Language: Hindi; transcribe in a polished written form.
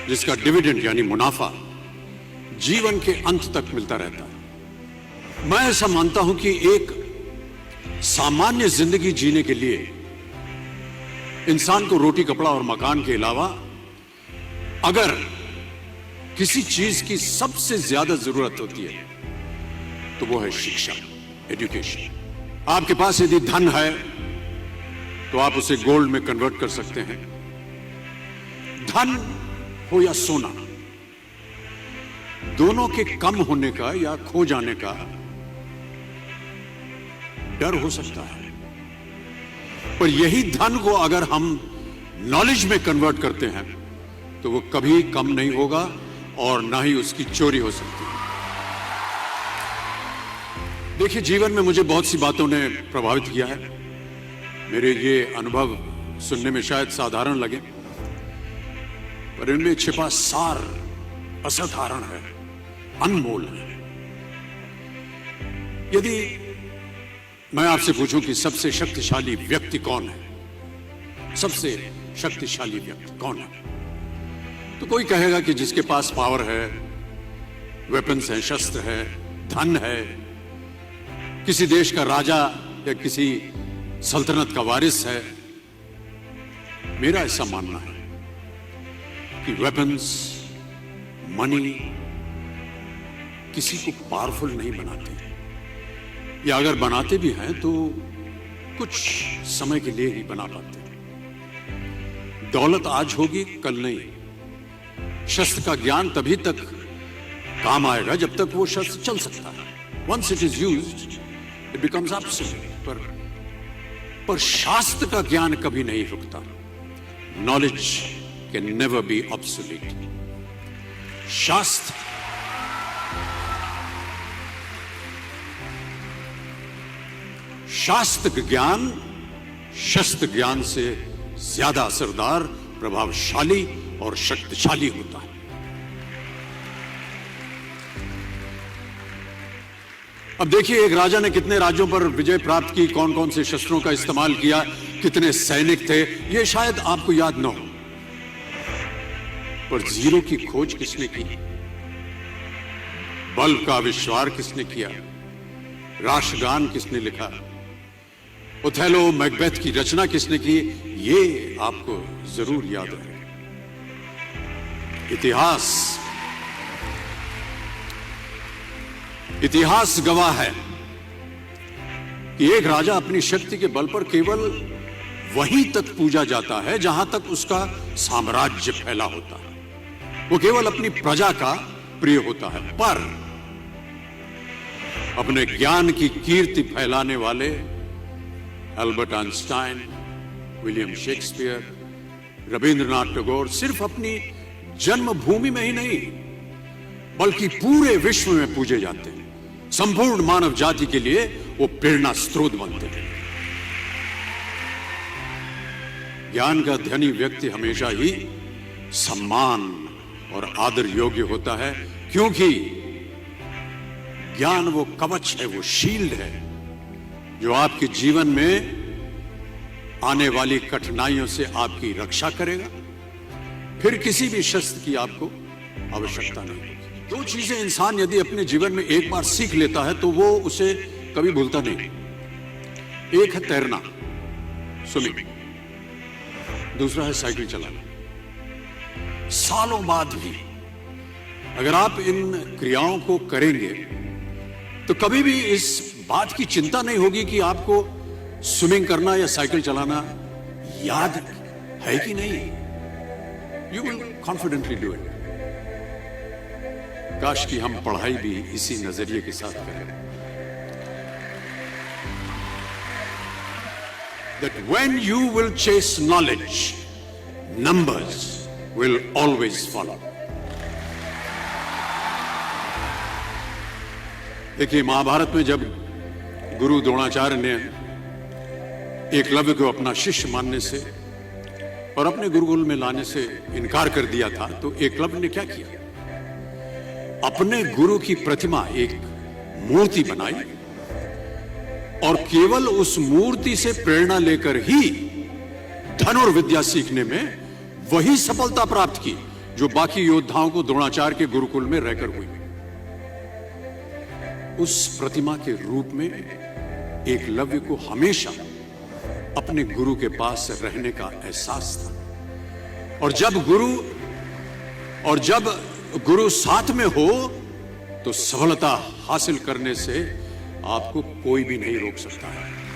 जिसका डिविडेंड यानी मुनाफा जीवन के अंत तक मिलता रहता है। मैं ऐसा मानता हूं कि एक सामान्य जिंदगी जीने के लिए इंसान को रोटी कपड़ा और मकान के अलावा अगर किसी चीज की सबसे ज्यादा जरूरत होती है तो वो है शिक्षा, एजुकेशन। आपके पास यदि धन है तो आप उसे गोल्ड में कन्वर्ट कर सकते हैं। धन हो या सोना, दोनों के कम होने का या खो जाने का डर हो सकता है, पर यही धन को अगर हम नॉलेज में कन्वर्ट करते हैं तो वो कभी कम नहीं होगा और ना ही उसकी चोरी हो सकती है। देखिए, जीवन में मुझे बहुत सी बातों ने प्रभावित किया है। मेरे ये अनुभव सुनने में शायद साधारण लगे, पर इनमें छिपा सार असाधारण है, अनमोल है। यदि मैं आपसे पूछूं कि सबसे शक्तिशाली व्यक्ति कौन है, सबसे शक्तिशाली व्यक्ति कौन है, तो कोई कहेगा कि जिसके पास पावर है, वेपन्स है, शस्त्र है, धन है, किसी देश का राजा या किसी सल्तनत का वारिस है। मेरा ऐसा मानना है कि वेपन्स, मनी किसी को पावरफुल नहीं बनाते, या अगर बनाते भी हैं तो कुछ समय के लिए ही बना पाते हैं। दौलत आज होगी, कल नहीं। शस्त्र का ज्ञान तभी तक काम आएगा जब तक वो शस्त्र चल सकता है। Once it is used, it becomes obsolete. पर शास्त्र का ज्ञान कभी नहीं रुकता। Knowledge can never be obsolete. शास्त्र ज्ञान शस्त्र ज्ञान से ज्यादा असरदार, प्रभावशाली और शक्तिशाली होता है। अब देखिए, एक राजा ने कितने राज्यों पर विजय प्राप्त की, कौन कौन से शस्त्रों का इस्तेमाल किया, कितने सैनिक थे, यह शायद आपको याद न हो, पर जीरो की खोज किसने की, बल्ब का आविष्कार किसने किया, राष्ट्रगान किसने लिखा, ओथेलो मैकबेथ की रचना किसने की, ये आपको जरूर याद है। इतिहास गवाह है कि एक राजा अपनी शक्ति के बल पर केवल वहीं तक पूजा जाता है जहां तक उसका साम्राज्य फैला होता है। वो केवल अपनी प्रजा का प्रिय होता है, पर अपने ज्ञान की कीर्ति फैलाने वाले Albert Einstein, William Shakespeare, Rabindranath Tagore सिर्फ अपनी जन्मभूमि में ही नहीं बल्कि पूरे विश्व में पूजे जाते हैं। संपूर्ण मानव जाति के लिए वो प्रेरणा स्रोत बनते हैं। ज्ञान का धनी व्यक्ति हमेशा ही सम्मान और आदर योग्य होता है, क्योंकि ज्ञान वो कवच है, वो शील्ड है जो आपके जीवन में आने वाली कठिनाइयों से आपकी रक्षा करेगा। फिर किसी भी शस्त्र की आपको आवश्यकता नहीं होगी। दो चीजें इंसान यदि अपने जीवन में एक बार सीख लेता है तो वो उसे कभी भूलता नहीं। एक है तैरना, स्विमिंग, दूसरा है साइकिल चलाना। सालों बाद भी अगर आप इन क्रियाओं को करेंगे तो कभी भी इस बात की चिंता नहीं होगी कि आपको स्विमिंग करना या साइकिल चलाना याद है कि नहीं। You will confidently do it. काश कि हम पढ़ाई भी इसी नजरिए के साथ करें, that when you will chase knowledge, numbers will always follow. देखिए, महाभारत में जब गुरु द्रोणाचार्य ने एकलव्य को अपना शिष्य मानने से और अपने गुरुकुल में लाने से इनकार कर दिया था, तो एकलव्य ने क्या किया, अपने गुरु की प्रतिमा, एक मूर्ति बनाई और केवल उस मूर्ति से प्रेरणा लेकर ही धनुर्विद्या सीखने में वही सफलता प्राप्त की जो बाकी योद्धाओं को द्रोणाचार्य के गुरुकुल में रहकर हुई। उस प्रतिमा के रूप में एकलव्य को हमेशा अपने गुरु के पास रहने का एहसास था। और जब गुरु साथ में हो तो सफलता हासिल करने से आपको कोई भी नहीं रोक सकता है।